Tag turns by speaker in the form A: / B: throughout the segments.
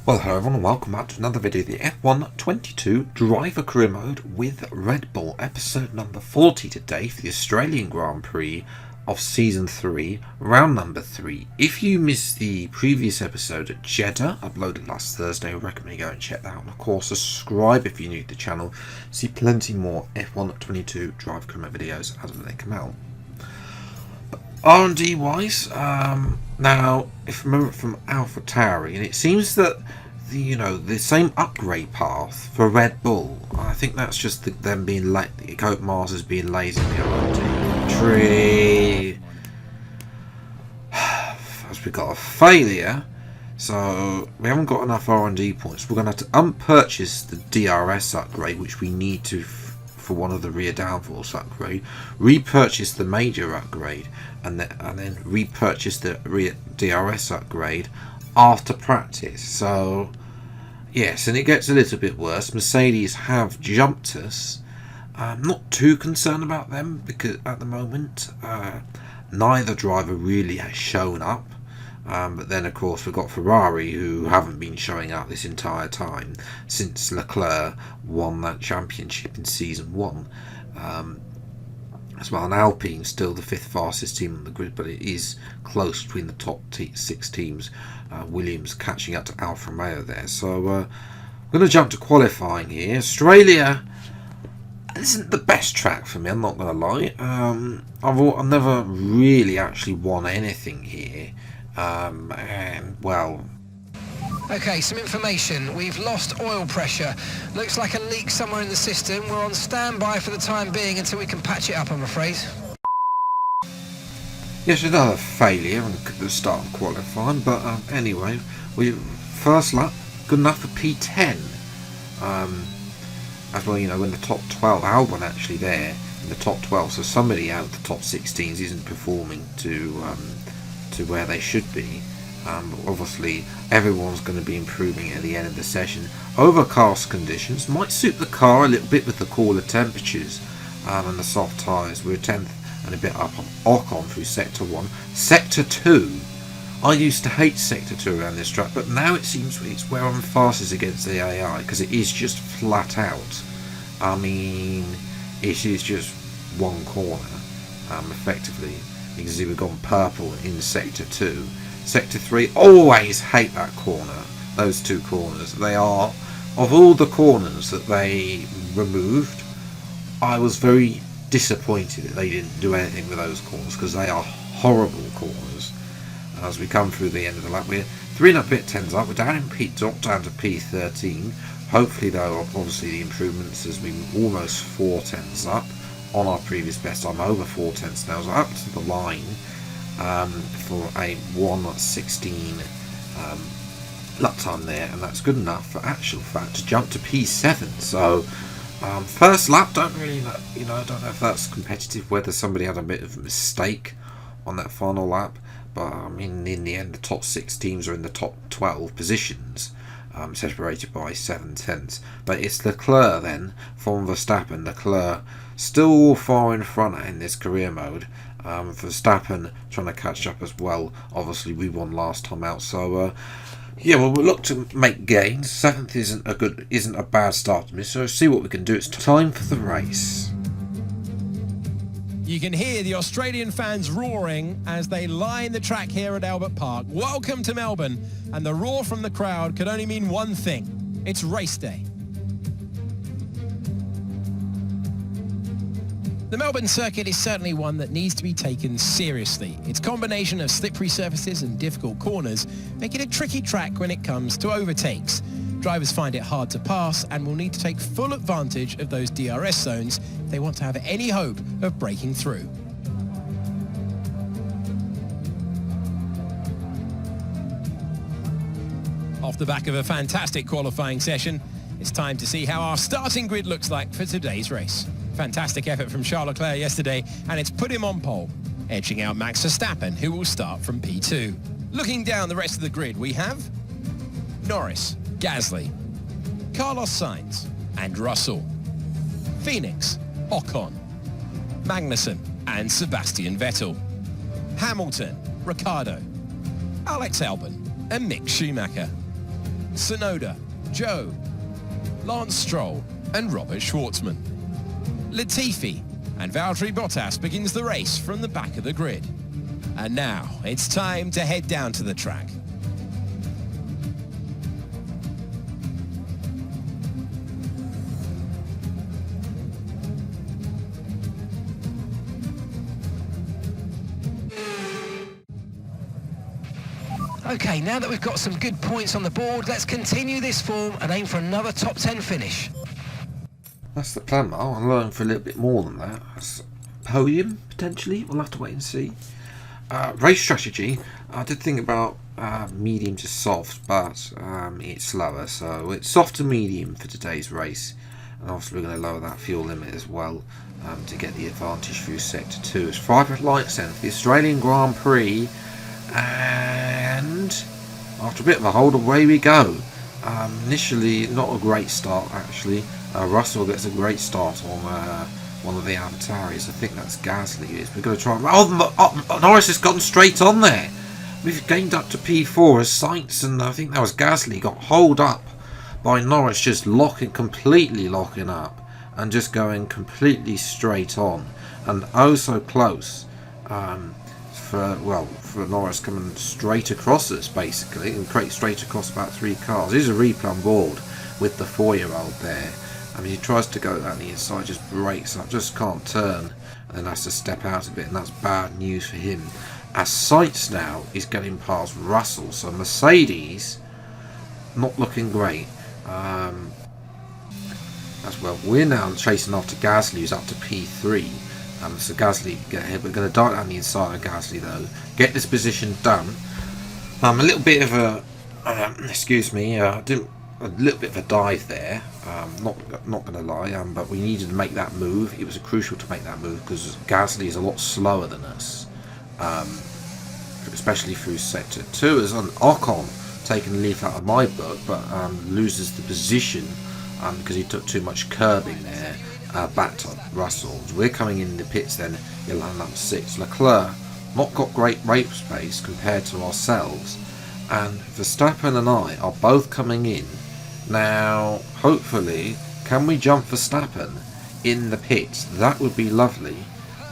A: Well, hello everyone and welcome back to another video of the F1 22 Driver Career Mode with Red Bull, episode number 40 today for the Australian Grand Prix of Season 3, round number 3. If you missed the previous episode at Jeddah, uploaded last Thursday, I recommend you go and check that out. And of course, subscribe if you're new to the channel. See plenty more F1 22 Driver Career Mode videos as they come out. R&D wise, now if I remember from AlphaTauri, and it seems that the same upgrade path for Red Bull. I think that's just them being late. The Cope Masters being lazy in the R&D tree. As we got a failure, so we haven't got enough R&D points. We're going to have to unpurchase the DRS upgrade, which we need to for one of the rear downforce upgrade, repurchase the major upgrade, and then repurchase the rear DRS upgrade after practice. So yes, and it gets a little bit worse. Mercedes have jumped us. I'm not too concerned about them because at the moment neither driver really has shown up. But then of course we've got Ferrari, who haven't been showing up this entire time since Leclerc won that championship in season 1. As well, and Alpine still the 5th fastest team on the grid, but it is close between the top 6 teams. Williams catching up to Alfa Romeo there. So we're going to jump to qualifying here. Australia isn't the best track for me, I'm not going to lie. I've never really actually won anything here. And well,
B: okay, some information. We've lost oil pressure. Looks like a leak somewhere in the system. We're on standby for the time being until we can patch it up, I'm afraid.
A: Yes, another failure at the start of qualifying, but anyway, first lap good enough for P10. As well, in the top 12, Albon actually there in the top 12, so somebody out of the top 16s isn't performing to where they should be. But obviously everyone's going to be improving at the end of the session. Overcast conditions might suit the car a little bit with the cooler temperatures and the soft tyres. We're 10th and a bit up on Ocon through Sector 1. Sector 2, I used to hate Sector 2 around this track, but now it seems it's where I'm fastest against the AI, because it is just flat out. I mean, it is just one corner effectively. You can see we've gone purple in Sector 2. Sector 3, always hate that corner. Those two corners. They are, of all the corners that they removed, I was very disappointed that they didn't do anything with those corners, because they are horrible corners. As we come through the end of the lap, we're 3.5 bit tenths up. We're down in P, down to P13. Hopefully, though, obviously the improvements has been almost 4 tenths up on our previous best. I'm over 4 tenths now, so up to the line for a 1:16 lap time there, and that's good enough for actual fact to jump to P7. So first lap, don't really know, I don't know if that's competitive, whether somebody had a bit of a mistake on that final lap, but I mean in the end the top 6 teams are in the top 12 positions. Separated by 7 tenths, but it's Leclerc then from Verstappen. Leclerc still far in front in this career mode. Verstappen trying to catch up as well. Obviously we won last time out, so yeah, well, we'll look to make gains. 7th isn't a bad start to me, so see what we can do. It's time for the race.
C: You can hear the Australian fans roaring as they line the track here at Albert Park. Welcome to Melbourne, and the roar from the crowd could only mean one thing. It's race day. The Melbourne circuit is certainly one that needs to be taken seriously. Its combination of slippery surfaces and difficult corners make it a tricky track when it comes to overtakes. Drivers find it hard to pass and will need to take full advantage of those DRS zones if they want to have any hope of breaking through. Off the back of a fantastic qualifying session, it's time to see how our starting grid looks like for today's race. Fantastic effort from Charles Leclerc yesterday, and it's put him on pole, edging out Max Verstappen, who will start from P2. Looking down the rest of the grid, we have Norris, Gasly, Carlos Sainz and Russell, Phoenix, Ocon, Magnussen and Sebastian Vettel, Hamilton, Ricciardo, Alex Albon and Mick Schumacher, Tsunoda, Joe, Lance Stroll and Robert Schwartzman. Latifi and Valtteri Bottas begins the race from the back of the grid. And now it's time to head down to the track.
B: Okay, now that we've got some good points on the board, let's continue this form and aim for another top 10 finish.
A: That's the plan, Mark. I'm learning for a little bit more than that. Podium, potentially. We'll have to wait and see. Race strategy. I did think about medium to soft, but it's slower. So it's soft to medium for today's race. And obviously we're going to lower that fuel limit as well to get the advantage through Sector 2. It's 5 lights then for the Australian Grand Prix. And after a bit of a hold, away we go. Initially, not a great start actually. Russell gets a great start on one of the Avataris. I think that's Gasly. We're going to try. Oh, Norris has gone straight on there. We've gained up to P4 as Sainz, and I think that was Gasly got holed up by Norris, just completely locking up, and just going completely straight on, and oh so close. For Norris coming straight across us basically, and straight across about 3 cars. He's a replay on board with the 4-year-old there. I mean, he tries to go down the inside, just brakes up, just can't turn, and then has to step out a bit, and that's bad news for him. As Sainz now is getting past Russell, so Mercedes not looking great. As well, we're now chasing after Gasly, who's up to P3. So Gasly, we're going to dart down the inside of Gasly though, get this position done. A little bit of a, excuse me, a little bit of a dive there. Not going to lie, but we needed to make that move. It was crucial to make that move because Gasly is a lot slower than us, especially through Sector 2. As an Ocon taking the leaf out of my book, but loses the position because he took too much curbing there. Back to Russell. We're coming in the pits then. You'll land up 6. Leclerc not got great race space compared to ourselves, and Verstappen and I are both coming in now. Hopefully, can we jump Verstappen in the pits? That would be lovely.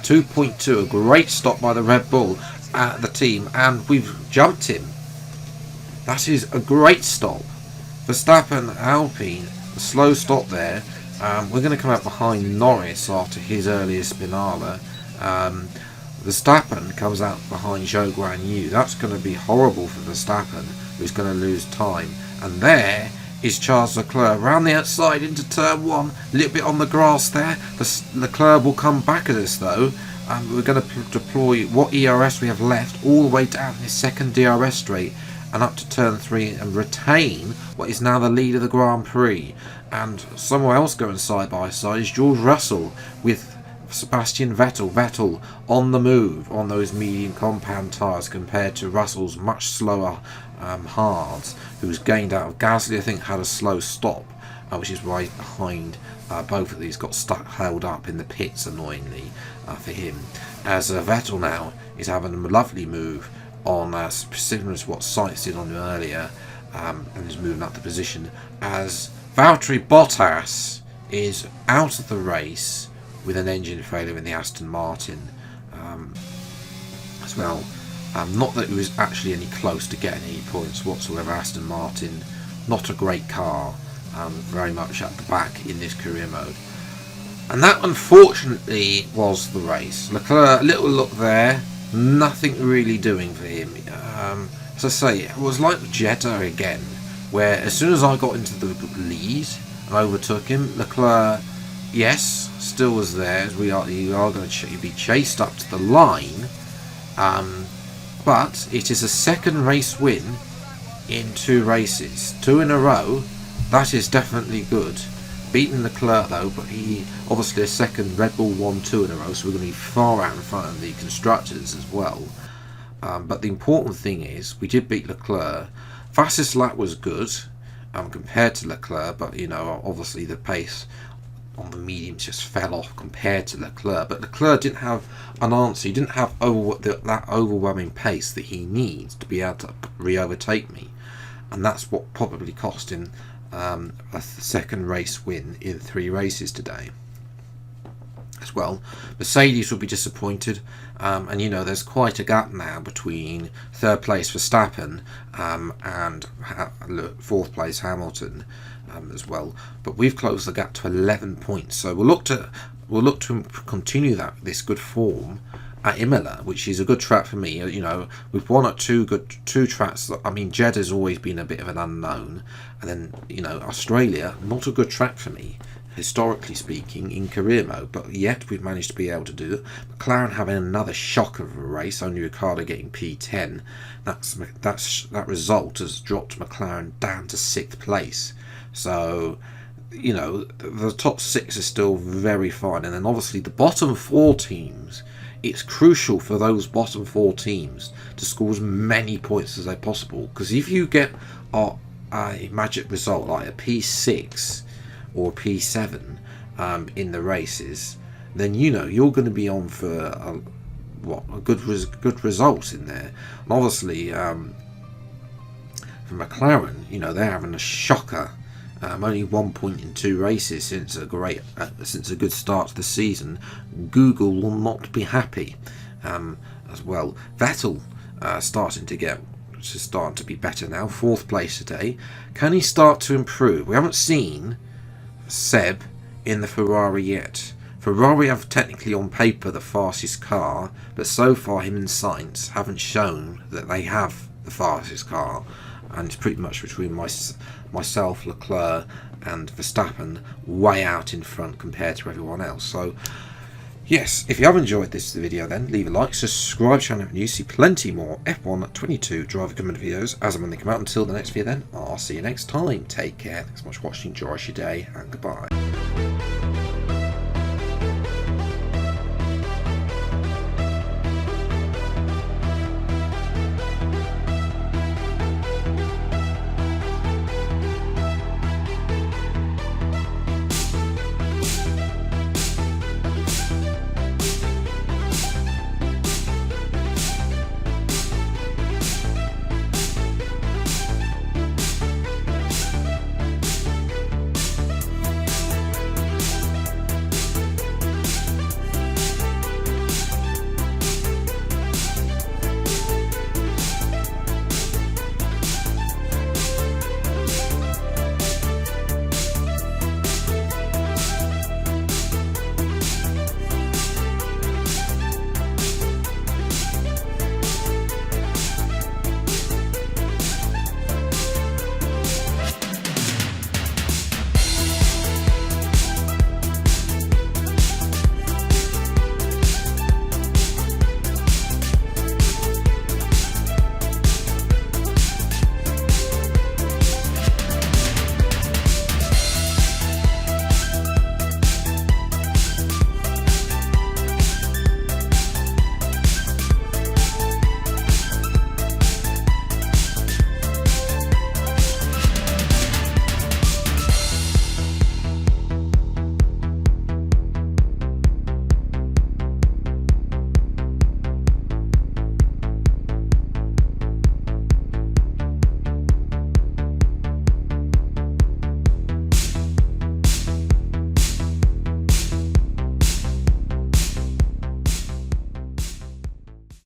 A: 2.2, a great stop by the Red Bull at the team, and we've jumped him. That is a great stop. Verstappen, Alpine, a slow stop there. We're going to come out behind Norris after his earlier Spinala. Verstappen comes out behind Zhou Guanyu. That's going to be horrible for Verstappen, who's going to lose time. And there is Charles Leclerc around the outside into turn 1. A little bit on the grass there. Leclerc will come back at us though. We're going to deploy what ERS we have left all the way down this second DRS straight and up to turn 3 and retain what is now the lead of the Grand Prix. And somewhere else going side by side is George Russell with Sebastian Vettel. Vettel on the move on those medium compound tyres compared to Russell's much slower hards, who's gained out of Gasly. I think had a slow stop, which is right behind both of these. Got held up in the pits annoyingly for him. As Vettel now is having a lovely move on similar to what Sainz did on him earlier, and is moving up the position as Valtteri Bottas is out of the race with an engine failure in the Aston Martin as well. Not that it was actually any close to getting any points whatsoever. Aston Martin, not a great car, very much at the back in this career mode. And that unfortunately was the race. Leclerc, a little look there, nothing really doing for him. As I say, it was like Jeddah again, where as soon as I got into the lead and overtook him, Leclerc, yes, still was there. As you are going to be chased up to the line, but it is a second race win in 2 races, 2 in a row. That is definitely good. Beaten Leclerc though, but he obviously a second Red Bull 1-2 in a row, so we're going to be far out in front of the constructors as well. But the important thing is we did beat Leclerc. Fastest lap was good compared to Leclerc, but you know, obviously the pace on the mediums just fell off compared to Leclerc. But Leclerc didn't have an answer. He didn't have that overwhelming pace that he needs to be able to re-overtake me. and that's what probably cost him a second race win in 3 races today. As well, Mercedes will be disappointed, and you know there's quite a gap now between 3rd place Verstappen and 4th place Hamilton as well. But we've closed the gap to 11 points, so we'll look to continue this good form at Imola, which is a good track for me. You know, we've won at two tracks. I mean, Jeddah's always been a bit of an unknown, and then you know Australia, not a good track for me, historically speaking, in career mode, but yet we've managed to be able to do it. McLaren having another shock of a race, only Ricciardo getting P10. That result has dropped McLaren down to 6th place. So, you know, the top 6 is still very fine, and then obviously the bottom 4 teams. It's crucial for those bottom 4 teams to score as many points as they possible, because if you get a magic result like a P6 or a P7 in the races, then you know you're going to be on for a good result in there. And obviously for McLaren, you know, they're having a shocker. Only 1 point in 2 races since a good start to the season. Google will not be happy as well. Vettel starting to be better now. 4th place today. Can he start to improve? We haven't seen Seb in the Ferrari yet. Ferrari have technically on paper the fastest car, but so far him and Sainz haven't shown that they have the fastest car, and it's pretty much between myself, Leclerc and Verstappen way out in front compared to everyone else. So yes, if you have enjoyed this video, then leave a like, subscribe to the channel if you see plenty more F1 22 driver comment videos as and when they come out. Until the next video then, I'll see you next time. Take care, thanks so much for watching, enjoy your day, and goodbye.